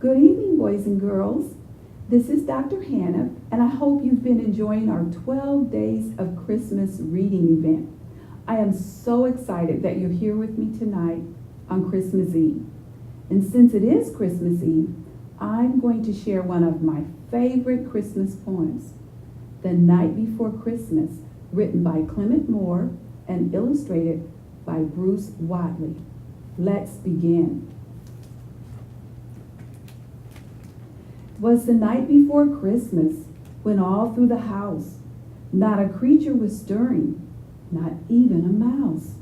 Good evening, boys and girls. This is Dr. Hannah, and I hope you've been enjoying our 12 Days of Christmas reading event. I am so excited that you're here with me tonight on Christmas Eve. And since it is Christmas Eve, I'm going to share one of my favorite Christmas poems, The Night Before Christmas, written by Clement Moore and illustrated by Bruce Watley. Let's begin. 'Twas the night before Christmas, when all through the house not a creature was stirring, not even a mouse.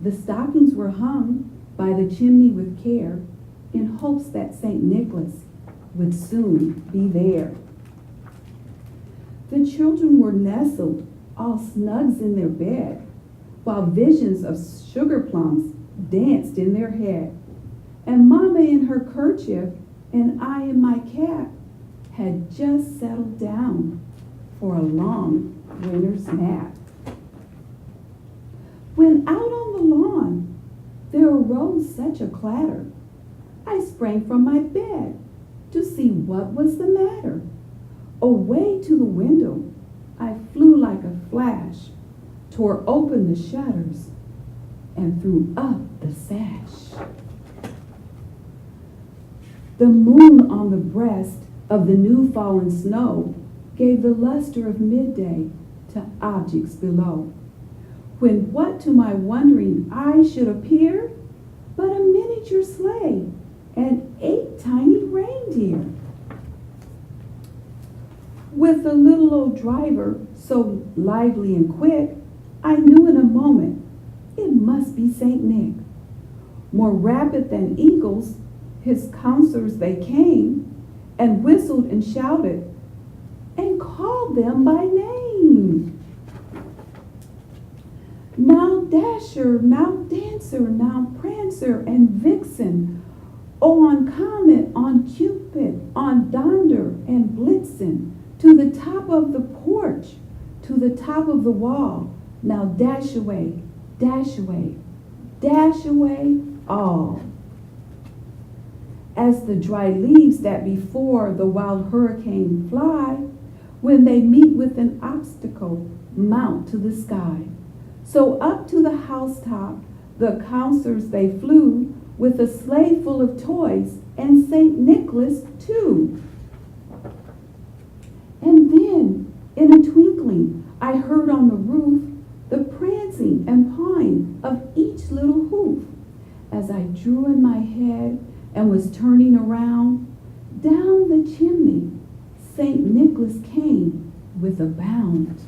The stockings were hung by the chimney with care, in hopes that St. Nicholas would soon be there. The children were nestled all snugs in their bed, while visions of sugar plums danced in their head. And Mama in her kerchief and I in my cap had just settled down for a long winter's nap. When out on the lawn there arose such a clatter, I sprang from my bed to see what was the matter. Away to the window I flew like a flash, tore open the shutters, and threw up the sash. The moon on the breast of the new fallen snow gave the luster of midday to objects below, when what to my wondering eyes should appear but a miniature sleigh and 8 tiny reindeer. With the little old driver so lively and quick, I knew in a moment it must be St. Nick. More rapid than eagles, his counselors they came, and whistled and shouted, and called them by name. Now Dasher, now Dancer, now Prancer and Vixen, on Comet, on Cupid, on Donder and Blitzen, to the top of the porch, to the top of the wall, now dash away, dash away, dash away all. As the dry leaves that before the wild hurricane fly, when they meet with an obstacle, mount to the sky. So up to the housetop the counselors they flew, with a sleigh full of toys, and St. Nicholas too. And then, in a twinkling, I heard on the roof the prancing and pawing of each little hoof. As I drew in my head and was turning around, down the chimney St. Nicholas came with a bound.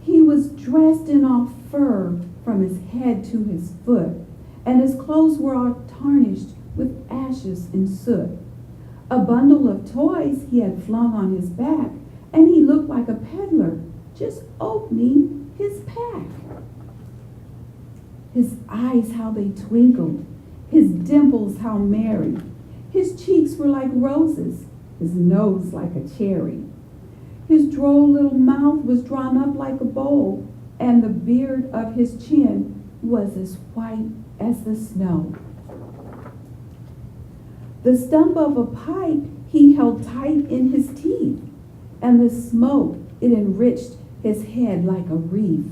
He was dressed in all fur from his head to his foot, and his clothes were all tarnished with ashes and soot. A bundle of toys he had flung on his back, and he looked like a peddler just opening his pack. His eyes, how they twinkled, his dimples, how merry. His cheeks were like roses, his nose like a cherry. His droll little mouth was drawn up like a bowl, and the beard of his chin was as white as the snow. The stump of a pipe he held tight in his teeth, and the smoke, it enriched his head like a wreath.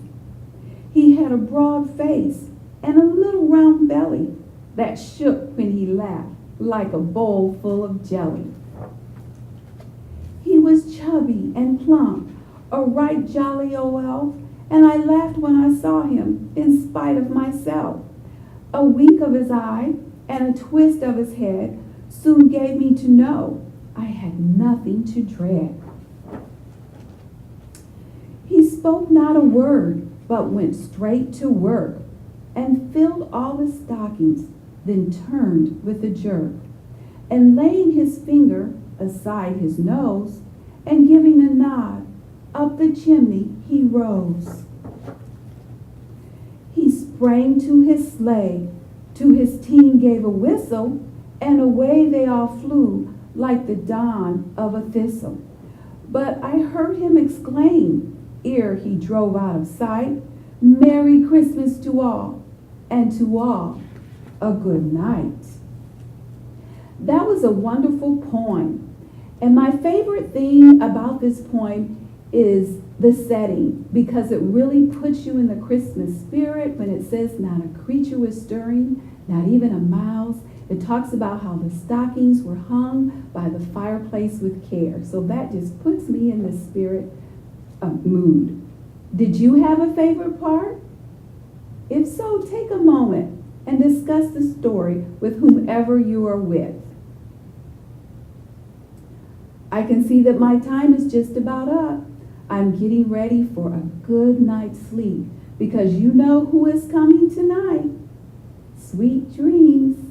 He had a broad face and a little round belly that shook when he laughed like a bowl full of jelly. He was chubby and plump, a right jolly old elf, and I laughed when I saw him in spite of myself. A wink of his eye and a twist of his head soon gave me to know I had nothing to dread. He spoke not a word, but went straight to work, and filled all the stockings, then turned with a jerk, and laying his finger aside his nose, and giving a nod, up the chimney he rose. He sprang to his sleigh, to his team gave a whistle, and away they all flew like the dawn of a thistle. But I heard him exclaim, ere he drove out of sight, Merry Christmas to all, and to all a good night. That was a wonderful poem. And my favorite thing about this poem is the setting, because it really puts you in the Christmas spirit when it says not a creature was stirring, not even a mouse. It talks about how the stockings were hung by the fireplace with care. So that just puts me in the spirit mood. Did you have a favorite part? If so, take a moment and discuss the story with whomever you are with. I can see that my time is just about up. I'm getting ready for a good night's sleep because you know who is coming tonight. Sweet dreams.